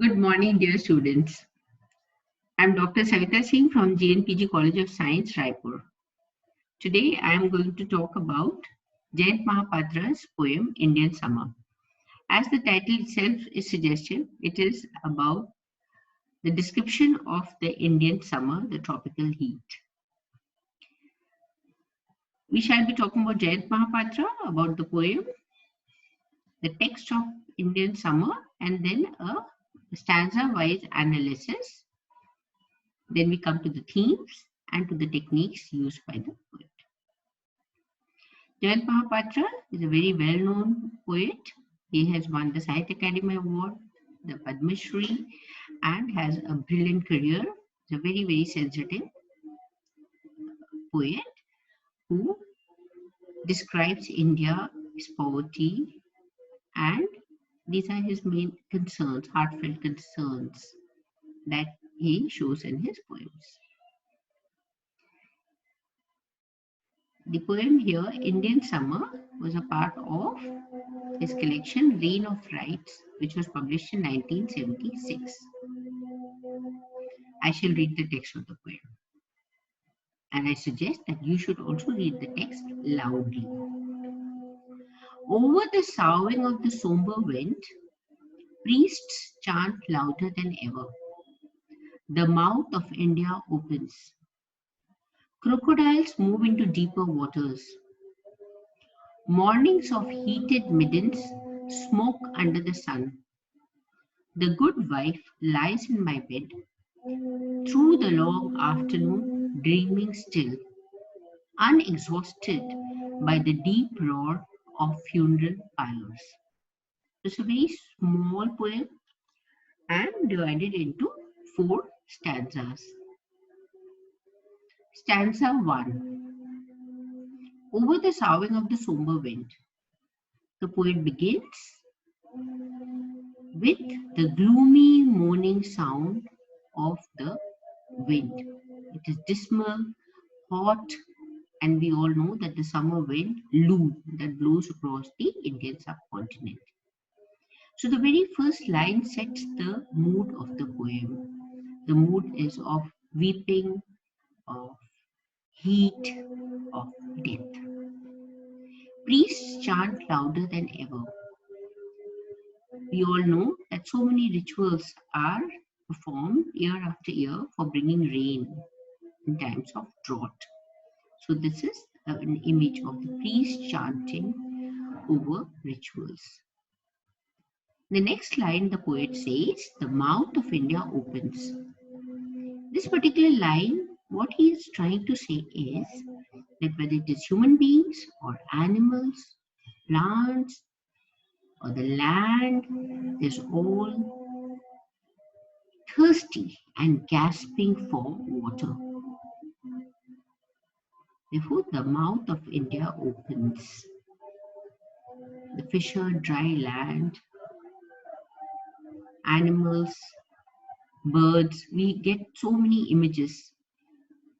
Good morning, dear students. I'm Dr. Savita Singh from GNPG College of Science, Raipur. Today, I am going to talk about Jayant Mahapatra's poem Indian Summer. As the title itself is suggestive, it is about the description of the Indian summer, the tropical heat. We shall be talking about Jayant Mahapatra, about the poem, the text of Indian summer, and then a stanza-wise analysis. Then we come to the themes and to the techniques used by the poet. Jayant Mahapatra is a very well-known poet. He has won the Sahitya Academy Award, the Padma Shri, and has a brilliant career. He's a very, very sensitive poet who describes India, its poverty, and these are his main concerns, heartfelt concerns that he shows in his poems. The poem here, Indian Summer, was a part of his collection Reign of Rights, which was published in 1976. I shall read the text of the poem, and I suggest that you should also read the text loudly. Over the soughing of the somber wind, priests chant louder than ever. The mouth of India opens. Crocodiles move into deeper waters. Mornings of heated middens smoke under the sun. The good wife lies in my bed through the long afternoon, dreaming still, unexhausted by the deep roar of funeral pyres. It's a very small poem and divided into 4 stanzas. Stanza 1. Over the soughing of the somber wind. The poet begins with the gloomy moaning sound of the wind. It is dismal, hot, and we all know that the summer wind, Loo, that blows across the Indian subcontinent. So the very first line sets the mood of the poem. The mood is of weeping, of heat, of death. Priests chant louder than ever. We all know that so many rituals are performed year after year for bringing rain in times of drought. So this is an image of the priest chanting over rituals. The next line, the poet says, the mouth of India opens. This particular line, what he is trying to say is that whether it is human beings or animals, plants, or the land is all thirsty and gasping for water. Therefore, the mouth of India opens. The fisher, dry land, animals, birds, we get so many images.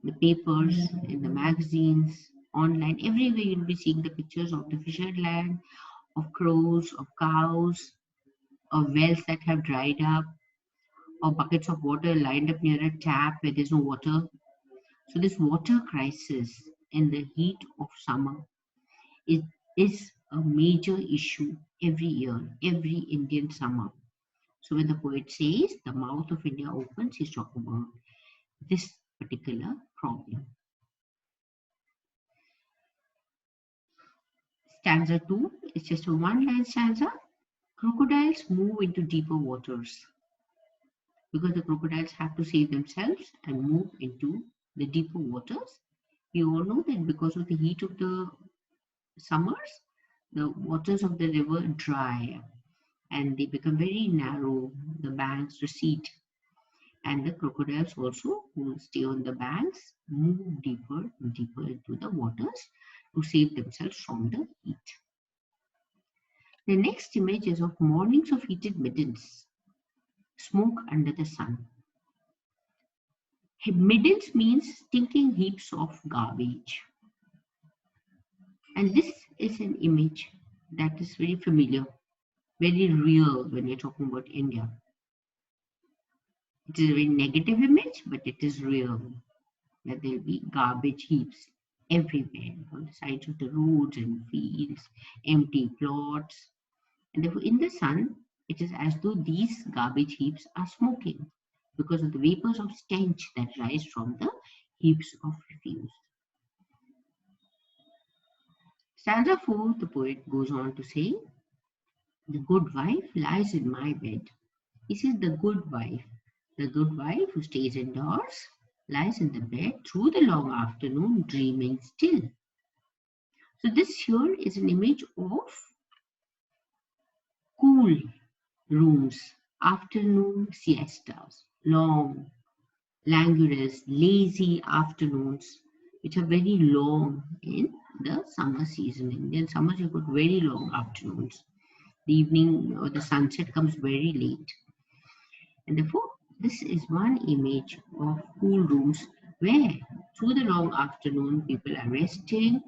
The papers, in the magazines, online, everywhere you'll be seeing the pictures of the fisher land, of crows, of cows, of wells that have dried up, or buckets of water lined up near a tap where there's no water. So this water crisis in the heat of summer is a major issue every year, every Indian summer. So when the poet says the mouth of India opens, he's talking about this particular problem. Stanza 2 is just a one-line stanza. Crocodiles move into deeper waters because the crocodiles have to save themselves and move into the deeper waters. We all know that because of the heat of the summers, the waters of the river dry and they become very narrow, the banks recede, and the crocodiles also, who stay on the banks, move deeper and deeper into the waters to save themselves from the heat. The next image is of mornings of heated middens, smoke under the sun. Middens means stinking heaps of garbage. And this is an image that is very familiar, very real when we're talking about India. It is a very negative image, but it is real. That there will be garbage heaps everywhere on the sides of the roads and fields, empty plots. And therefore, in the sun, it is as though these garbage heaps are smoking because of the vapors of stench that rise from the heaps of refuse. Stanza 4, the poet goes on to say, the good wife lies in my bed. He says the good wife who stays indoors, lies in the bed through the long afternoon, dreaming still. So this here is an image of cool rooms, afternoon siestas, long, languorous, lazy afternoons, which are very long in the summer season. In Indian summers, you've got very long afternoons. The evening or the sunset comes very late. And therefore, this is one image of cool rooms where through the long afternoon people are resting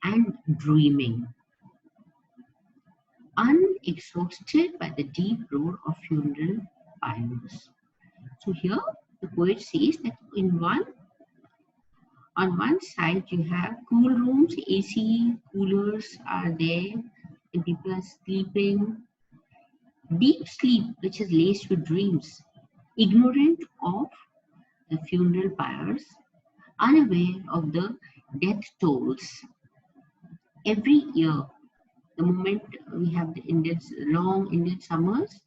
and dreaming, unexhausted by the deep roar of funeral pyres. So here the poet says that on one side you have cool rooms, AC coolers are there, and people are sleeping deep sleep, which is laced with dreams, ignorant of the funeral pyres, unaware of the death tolls. Every year, the moment we have the long Indian summers,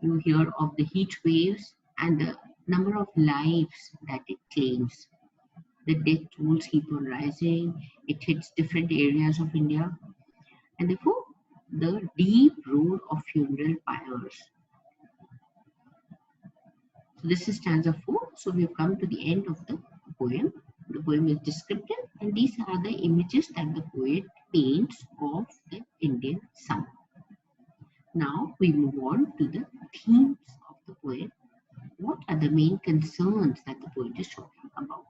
you hear of the heat waves and the number of lives that it claims. The death tolls keep on rising, it hits different areas of India, and therefore the deep roar of funeral pyres. So this is stanza 4. So we've come to the end of the poem. The poem is descriptive, and these are the images that the poet paints of the Indian summer. Now we move on to the themes of the poem. What are the main concerns that the poet is talking about?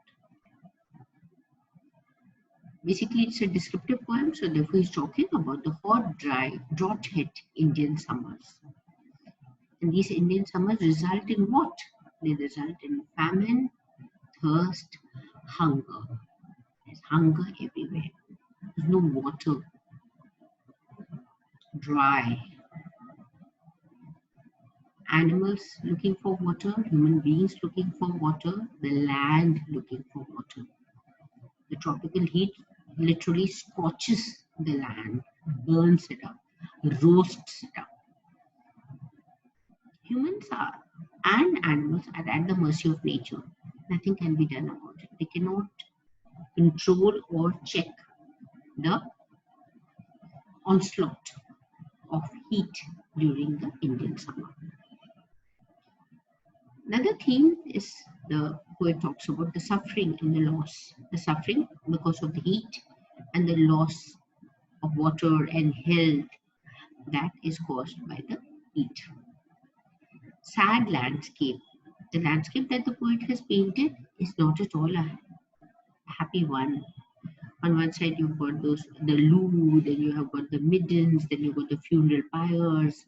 Basically, it's a descriptive poem, so therefore he's talking about the hot, dry, drought-hit Indian summers. And these Indian summers result in what? They result in famine, thirst, hunger. There's hunger everywhere. There's no water, dry. Animals looking for water, human beings looking for water, the land looking for water. The tropical heat literally scorches the land, burns it up, roasts it up. Humans are and animals are at the mercy of nature. Nothing can be done about it. They cannot control or check the onslaught of heat during the Indian summer. Another theme is the poet talks about the suffering and the loss. The suffering because of the heat and the loss of water and health that is caused by the heat. Sad landscape. The landscape that the poet has painted is not at all a happy one. On one side you've got the loo, then you have got the middens, then you've got the funeral pyres.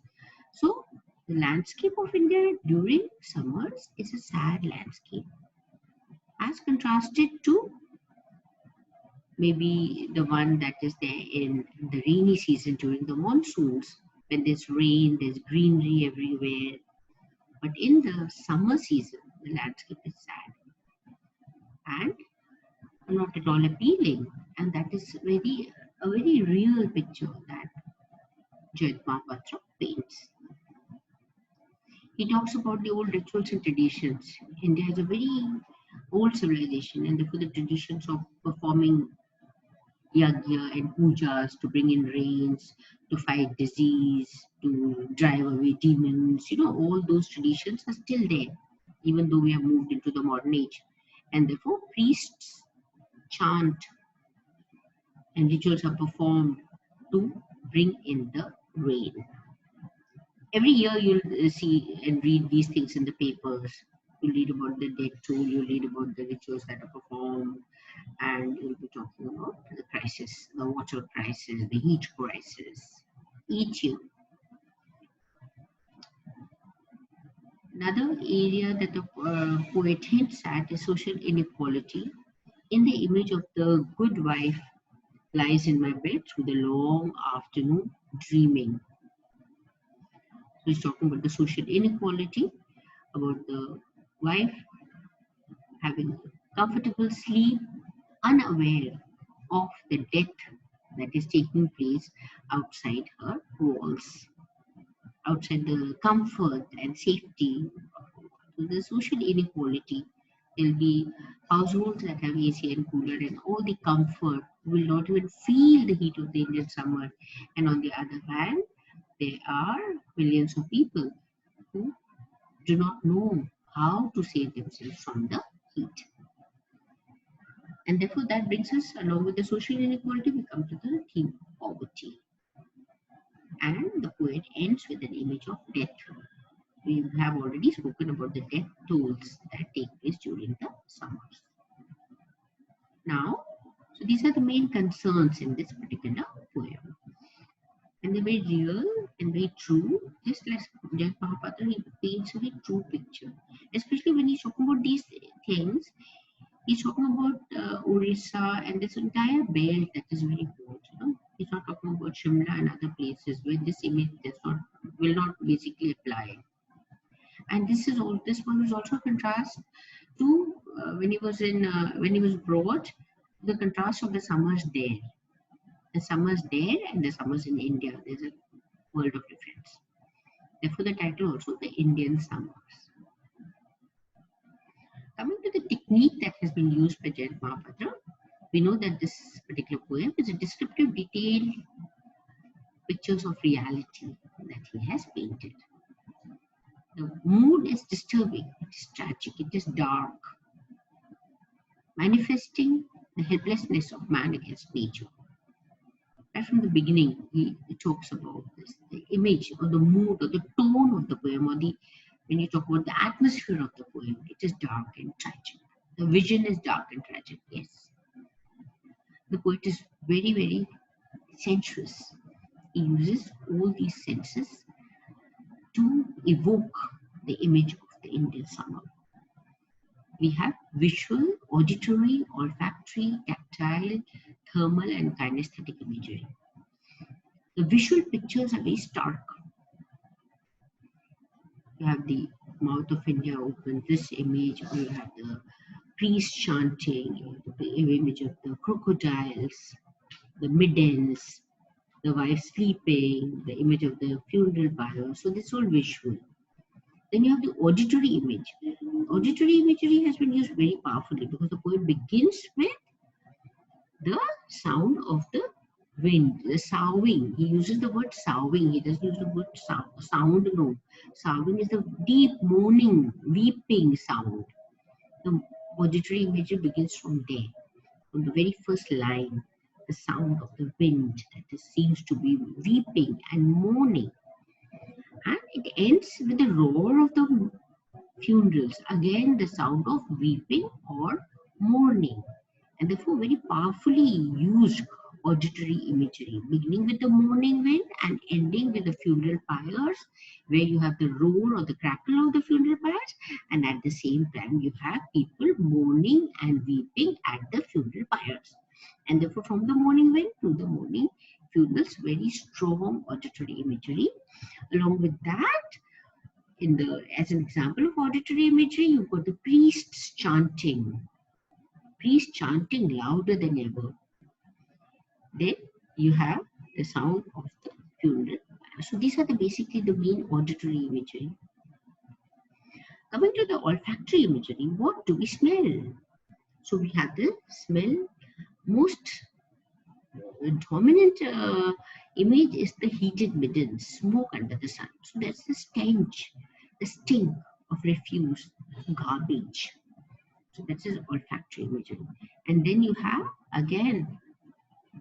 So the landscape of India during summers is a sad landscape, as contrasted to maybe the one that is there in the rainy season during the monsoons. When there's rain, there's greenery everywhere. But in the summer season, the landscape is sad and not at all appealing. And that is a very real picture that Jayant Mahapatra paints. He talks about the old rituals and traditions. India is a very old civilization, and therefore the traditions of performing yagya and pujas to bring in rains, to fight disease, to drive away demons, all those traditions are still there, even though we have moved into the modern age. And therefore, priests chant and rituals are performed to bring in the rain. Every year you'll see and read these things in the papers. You'll read about the death toll, you'll read about the rituals that are performed, and you'll be talking about the crisis, the water crisis, the heat crisis, each year. Another area that the poet hints at is social inequality. In the image of the good wife lies in my bed through the long afternoon dreaming. So he's talking about the social inequality, about the wife having comfortable sleep, unaware of the death that is taking place outside her walls, outside the comfort and safety. So the social inequality. There'll be households that have AC and cooler and all the comfort, will not even feel the heat of the Indian summer. And on the other hand, there are millions of people who do not know how to save themselves from the heat. And therefore, that brings us, along with the social inequality, we come to the theme of poverty. And the poet ends with an image of death. We have already spoken about the death tolls that take place during the summers. Now, so these are the main concerns in this particular poem. And they're very real and very true. Just like Jack Mahapatra, he paints a very true picture. Especially when he's talking about these things, he's talking about Orissa and this entire belt that is very good. You know, he's not talking about Shimla and other places where this image will not basically apply. And this is all. This one is also a contrast to when he was brought, the contrast of the summers there. The summers there and the summers in India. There's a world of difference. Therefore, the title also the Indian summers. Coming to the technique that has been used by Jayant Mahapatra, we know that this particular poem is a descriptive, detailed pictures of reality that he has painted. The mood is disturbing, it is tragic, it is dark, manifesting the helplessness of man against nature. Right from the beginning, he talks about this, the image or the mood or the tone of the poem, or when you talk about the atmosphere of the poem, it is dark and tragic. The vision is dark and tragic, yes. The poet is very, very sensuous. He uses all these senses to evoke the image of the Indian summer. We have visual, auditory, olfactory, tactile, thermal, and kinesthetic imagery. The visual pictures are very stark. You have the mouth of India open, this image, or you have the priest chanting, the image of the crocodiles, the middens, the wife sleeping, the image of the funeral pyre. So this is all visual. Then you have the auditory image. Auditory imagery has been used very powerfully because the poem begins with the sound of the wind, the soughing. He uses the word soughing. He doesn't use the word sound. No, soughing is the deep moaning, weeping sound. The auditory imagery begins from there, from the very first line, the sound of the wind that seems to be weeping and moaning. And it ends with the roar of the funerals, again the sound of weeping or mourning, and therefore very powerfully used auditory imagery, beginning with the mourning wind and ending with the funeral pyres, where you have the roar or the crackle of the funeral pyres, and at the same time you have people mourning and weeping at the funeral pyres. And therefore from the mourning wind to the mourning funerals, very strong auditory imagery. Along with that, as an example of auditory imagery, you've got the priests chanting louder than ever. Then you have the sound of the funeral. So these are basically the main auditory imagery. Coming to the olfactory imagery, what do we smell? So we have the smell. Most dominant image is the heated midden, smoke under the sun. So that's the stench, the stink of refuse, garbage. So that's his olfactory imagery. And then you have again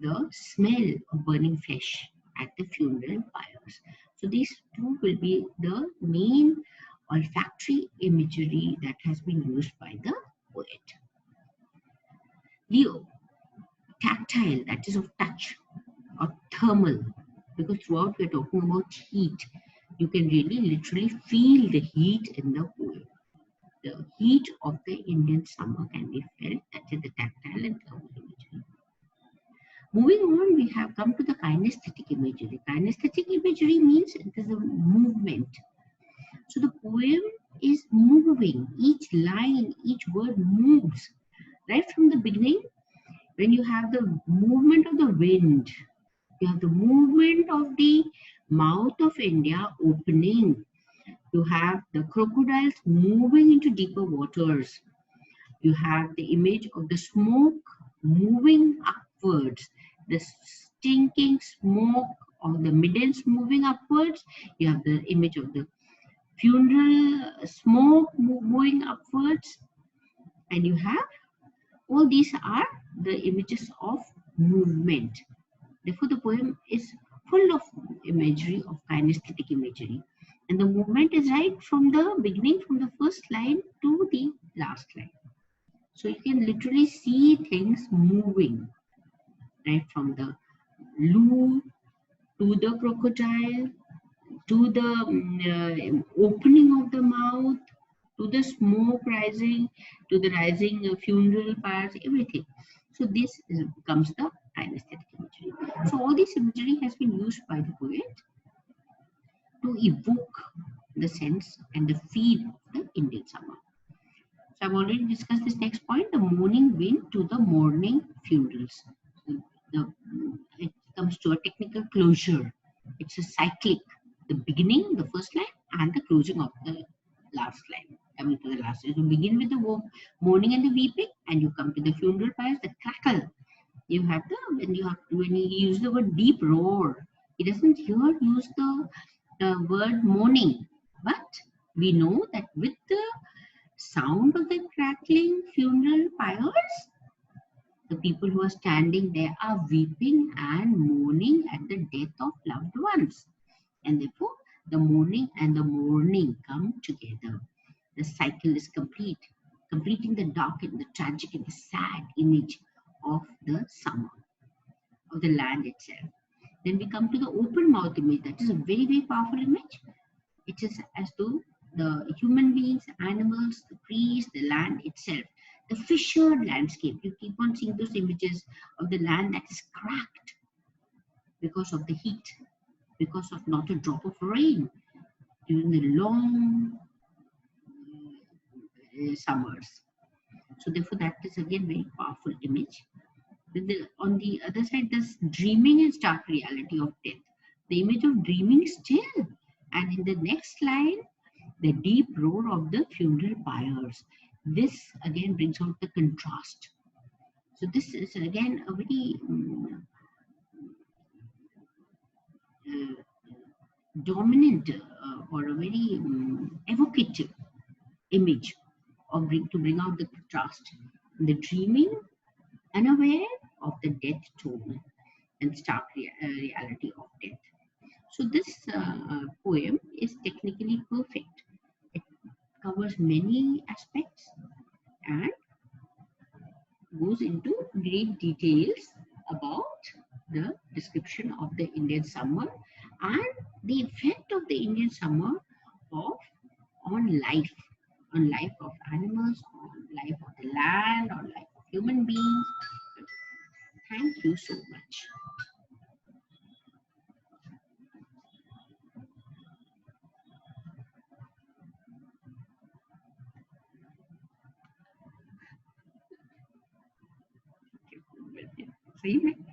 the smell of burning flesh at the funeral pyres. So these two will be the main olfactory imagery that has been used by the poet. The tactile, that is of touch, or thermal, because throughout we're talking about heat. You can really literally feel the heat in the poem. The heat of the Indian summer can be felt. That is the tactile and thermal imagery. Moving on, we have come to the kinesthetic imagery. Kinesthetic imagery means it is a movement. So the poem is moving. Each line, each word moves. Right from the beginning, when you have the movement of the wind, you have the movement of the mouth of India opening. You have the crocodiles moving into deeper waters. You have the image of the smoke moving upwards, the stinking smoke of the middens moving upwards. You have the image of the funeral smoke moving upwards, and you have all these are the images of movement. Therefore, the poem is full of imagery, of kinesthetic imagery. And the movement is right from the beginning, from the first line to the last line. So you can literally see things moving, right from the loo to the crocodile, to the opening of the mouth, to the smoke rising, to the rising funeral pyres, everything. So this becomes the kinesthetic imagery. So all this imagery has been used by the poet to evoke the sense and the feel of the Indian summer. So I've already discussed this next point, the morning wind to the morning funerals. So it comes to a technical closure. It's a cyclic, the beginning, the first line, and the closing of the last line. Coming to the last line. You begin with the mourning and the weeping, and you come to the funeral pyres, the crackle. You have the when you use the word deep roar, he doesn't here use the word mourning, but we know that with the sound of the crackling funeral pyres, the people who are standing there are weeping and mourning at the death of loved ones. And therefore, the mourning and the mourning come together. The cycle is complete, completing the dark and the tragic and the sad image of the summer, of the land itself. Then we come to the open mouth image. That is a very, very powerful image. It is as though the human beings, animals, the trees, the land itself, the fissured landscape. You keep on seeing those images of the land that is cracked because of the heat, because of not a drop of rain during the long summers. So therefore, that is again very powerful image. On the other side, this dreaming and stark reality of death. The image of dreaming still, and in the next line, the deep roar of the funeral pyres. This again brings out the contrast. So this is again a very dominant or a very evocative image of to bring out the contrast. The dreaming, unaware of the death toll and stark reality of death. So this poem is technically perfect. It covers many aspects and goes into great details about the description of the Indian summer and the effect of the Indian summer of on life of animals, on life of the land, on life of human beings. Thank you so much. See you next.